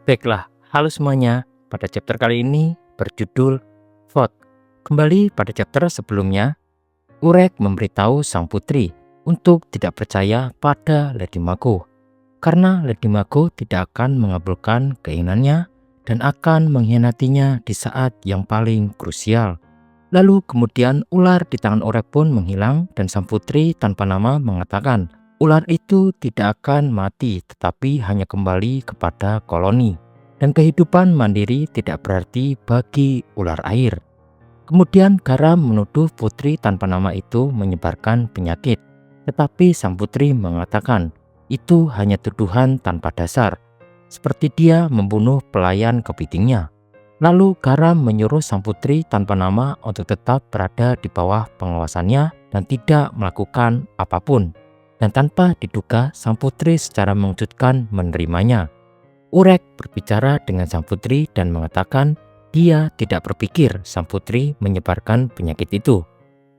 Baiklah, halo semuanya. Pada chapter kali ini berjudul Vote. Kembali pada chapter sebelumnya, Urek memberitahu sang putri untuk tidak percaya pada Lady Mako, karena Lady Mako tidak akan mengabulkan keinginannya dan akan mengkhianatinya di saat yang paling krusial. Lalu kemudian ular di tangan Urek pun menghilang dan sang putri tanpa nama mengatakan ular itu tidak akan mati tetapi hanya kembali kepada koloni. Dan kehidupan mandiri tidak berarti bagi ular air. Kemudian Garam menuduh putri tanpa nama itu menyebarkan penyakit. Tetapi sang putri mengatakan itu hanya tuduhan tanpa dasar. Seperti dia membunuh pelayan kepitingnya. Lalu Garam menyuruh sang putri tanpa nama untuk tetap berada di bawah pengawasannya dan tidak melakukan apapun. Dan tanpa diduga sang putri secara mengejutkan menerimanya. Urek berbicara dengan sang putri dan mengatakan dia tidak berpikir sang putri menyebarkan penyakit itu.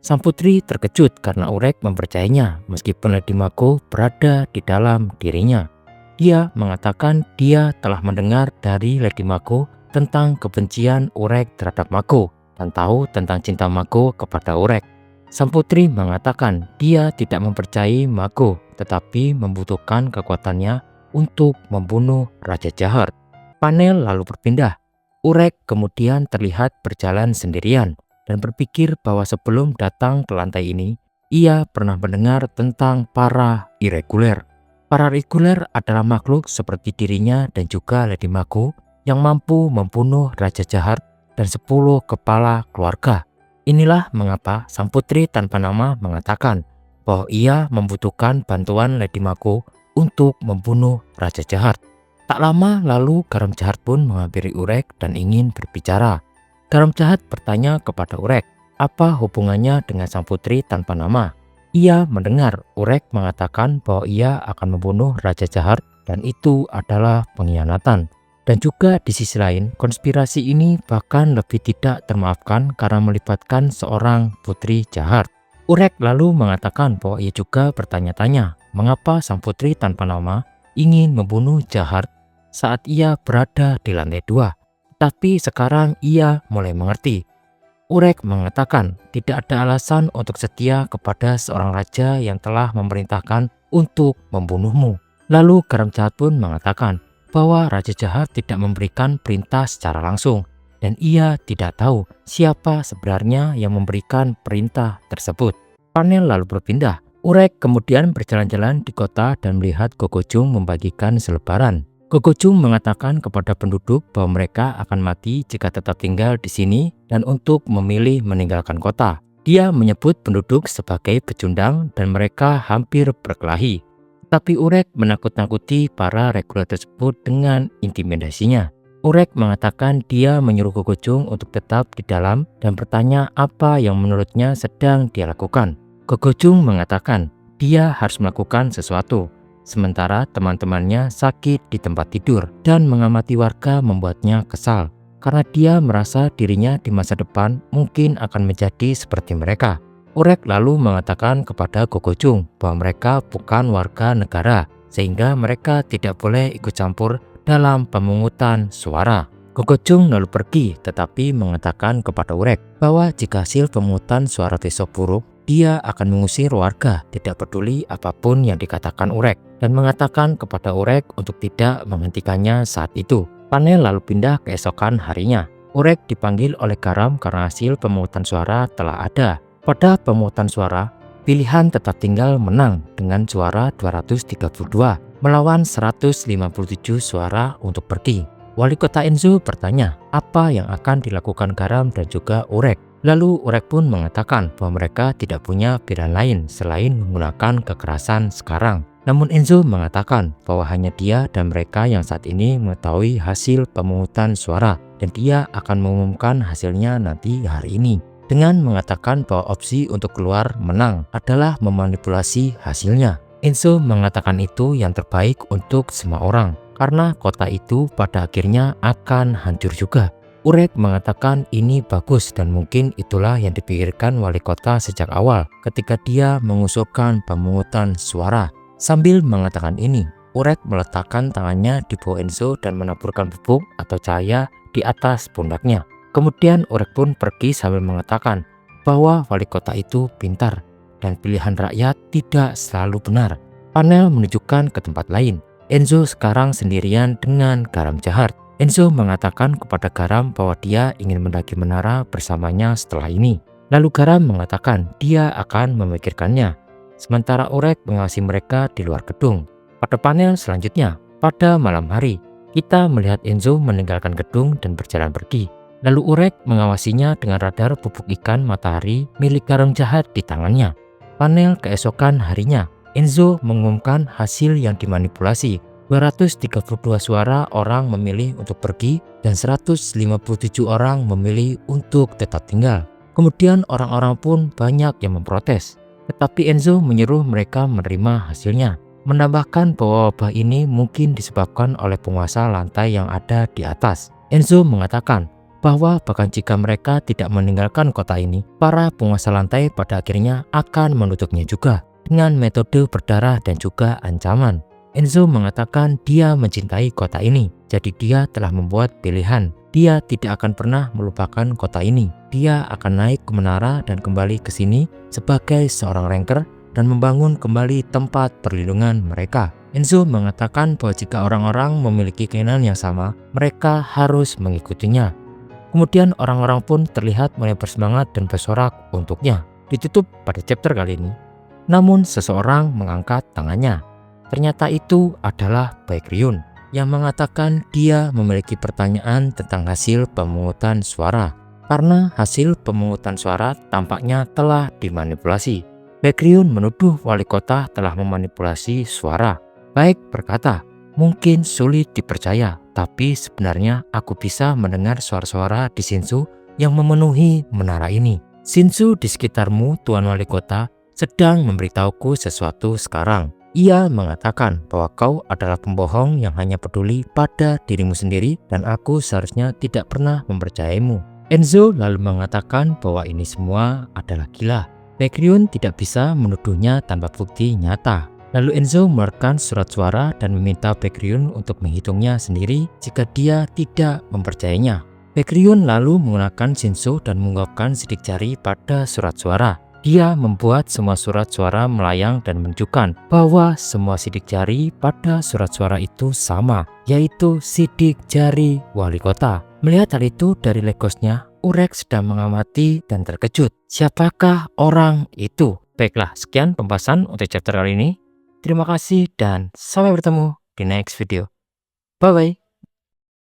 Sang putri terkejut karena Urek mempercayainya meskipun Lady Mako berada di dalam dirinya. Dia mengatakan dia telah mendengar dari Lady Mako tentang kebencian Urek terhadap Mako dan tahu tentang cinta Mako kepada Urek. Sang putri mengatakan dia tidak mempercayai Mako tetapi membutuhkan kekuatannya untuk membunuh Raja Jahat. Panel lalu berpindah. Urek kemudian terlihat berjalan sendirian dan berpikir bahwa sebelum datang ke lantai ini, ia pernah mendengar tentang para irregular. Para irregular adalah makhluk seperti dirinya dan juga Lady Mako yang mampu membunuh Raja Jahat dan 10 kepala keluarga. Inilah mengapa sang putri tanpa nama mengatakan bahwa ia membutuhkan bantuan Lady Mako untuk membunuh Raja Jahat. Tak lama lalu Garam Jahat pun menghampiri Urek dan ingin berbicara. Garam Jahat bertanya kepada Urek, apa hubungannya dengan sang putri tanpa nama? Ia mendengar Urek mengatakan bahwa ia akan membunuh Raja Jahat dan itu adalah pengkhianatan. Dan juga di sisi lain, konspirasi ini bahkan lebih tidak termaafkan karena melibatkan seorang putri jahat. Urek lalu mengatakan bahwa ia juga bertanya-tanya mengapa sang putri tanpa nama ingin membunuh Jahat saat ia berada di lantai 2. Tapi sekarang ia mulai mengerti. Urek mengatakan tidak ada alasan untuk setia kepada seorang raja yang telah memerintahkan untuk membunuhmu. Lalu Garam Jahat pun mengatakan bahwa Raja Jahat tidak memberikan perintah secara langsung. Dan ia tidak tahu siapa sebenarnya yang memberikan perintah tersebut. Panel lalu berpindah. Urek kemudian berjalan-jalan di kota dan melihat Gogojung membagikan selebaran. Gogojung mengatakan kepada penduduk bahwa mereka akan mati jika tetap tinggal di sini dan untuk memilih meninggalkan kota. Dia menyebut penduduk sebagai pecundang dan mereka hampir berkelahi. Tapi Urek menakut-nakuti para reguler tersebut dengan intimidasinya. Urek mengatakan dia menyuruh Gogojung untuk tetap di dalam dan bertanya apa yang menurutnya sedang dia lakukan. Gogojung mengatakan dia harus melakukan sesuatu, sementara teman-temannya sakit di tempat tidur dan mengamati warga membuatnya kesal karena dia merasa dirinya di masa depan mungkin akan menjadi seperti mereka. Urek lalu mengatakan kepada Gogojung bahwa mereka bukan warga negara sehingga mereka tidak boleh ikut campur dalam pemungutan suara. Gogojung lalu pergi tetapi mengatakan kepada Urek bahwa jika hasil pemungutan suara besok buruk, dia akan mengusir warga tidak peduli apapun yang dikatakan Urek dan mengatakan kepada Urek untuk tidak menghentikannya saat itu. Panel lalu pindah keesokan harinya. Urek dipanggil oleh Garam karena hasil pemungutan suara telah ada. Pada pemungutan suara, pilihan tetap tinggal menang dengan suara 232 melawan 157 suara untuk pergi. Wali kota Enzo bertanya apa yang akan dilakukan Garam dan juga Urek. Lalu Urek pun mengatakan bahwa mereka tidak punya pilihan lain selain menggunakan kekerasan sekarang. Namun Enzo mengatakan bahwa hanya dia dan mereka yang saat ini mengetahui hasil pemungutan suara dan dia akan mengumumkan hasilnya nanti hari ini. Dengan mengatakan bahwa opsi untuk keluar menang adalah memanipulasi hasilnya. Enzo mengatakan itu yang terbaik untuk semua orang karena kota itu pada akhirnya akan hancur juga. Urek mengatakan ini bagus dan mungkin itulah yang dipikirkan wali kota sejak awal ketika dia mengusulkan pemungutan suara. Sambil mengatakan ini, Urek meletakkan tangannya di bawah Enzo dan menaburkan bubuk atau cahaya di atas pundaknya. Kemudian Urek pun pergi sambil mengatakan bahwa wali kota itu pintar dan pilihan rakyat tidak selalu benar. Panel menunjukkan ke tempat lain. Enzo sekarang sendirian dengan Garam jahat. Enzo mengatakan kepada Garam bahwa dia ingin mendaki menara bersamanya setelah ini. Lalu Garam mengatakan dia akan memikirkannya. Sementara Urek mengawasi mereka di luar gedung. Pada panel selanjutnya, pada malam hari, kita melihat Enzo meninggalkan gedung dan berjalan pergi. Lalu Urek mengawasinya dengan radar bubuk ikan matahari milik Garam jahat di tangannya. Panel keesokan harinya, Enzo mengumumkan hasil yang dimanipulasi. 232 suara orang memilih untuk pergi dan 157 orang memilih untuk tetap tinggal. Kemudian orang-orang pun banyak yang memprotes. Tetapi Enzo menyuruh mereka menerima hasilnya. Menambahkan bahwa wabah ini mungkin disebabkan oleh penguasa lantai yang ada di atas. Enzo mengatakan bahwa bahkan jika mereka tidak meninggalkan kota ini, para penguasa lantai pada akhirnya akan menutupnya juga dengan metode berdarah dan juga ancaman. Enzo mengatakan dia mencintai kota ini, jadi dia telah membuat pilihan. Dia tidak akan pernah melupakan kota ini. Dia akan naik ke menara dan kembali ke sini sebagai seorang ranker dan membangun kembali tempat perlindungan mereka. Enzo mengatakan bahwa jika orang-orang memiliki keinginan yang sama, mereka harus mengikutinya. Kemudian orang-orang pun terlihat mulai bersemangat dan bersorak untuknya. Ditutup pada chapter kali ini. Namun seseorang mengangkat tangannya. Ternyata itu adalah Baekryun yang mengatakan dia memiliki pertanyaan tentang hasil pemungutan suara. Karena hasil pemungutan suara tampaknya telah dimanipulasi. Baekryun menuduh wali kota telah memanipulasi suara. Baek berkata, mungkin sulit dipercaya, tapi sebenarnya aku bisa mendengar suara-suara di Shinsu yang memenuhi menara ini. Shinsu di sekitarmu, Tuan Wali Kota, sedang memberitahuku sesuatu sekarang. Ia mengatakan bahwa kau adalah pembohong yang hanya peduli pada dirimu sendiri dan aku seharusnya tidak pernah mempercayaimu. Enzo lalu mengatakan bahwa ini semua adalah gila. Baekryun tidak bisa menuduhnya tanpa bukti nyata. Lalu Enzo mengeluarkan surat suara dan meminta Baekryun untuk menghitungnya sendiri jika dia tidak mempercayainya. Baekryun lalu menggunakan Shinsu dan mengungkapkan sidik jari pada surat suara. Dia membuat semua surat suara melayang dan menunjukkan bahwa semua sidik jari pada surat suara itu sama, yaitu sidik jari wali kota. Melihat hal itu dari legosnya, Urek sedang mengamati dan terkejut. Siapakah orang itu? Baiklah, sekian pembahasan untuk chapter kali ini. Terima kasih dan sampai bertemu di next video. Bye-bye.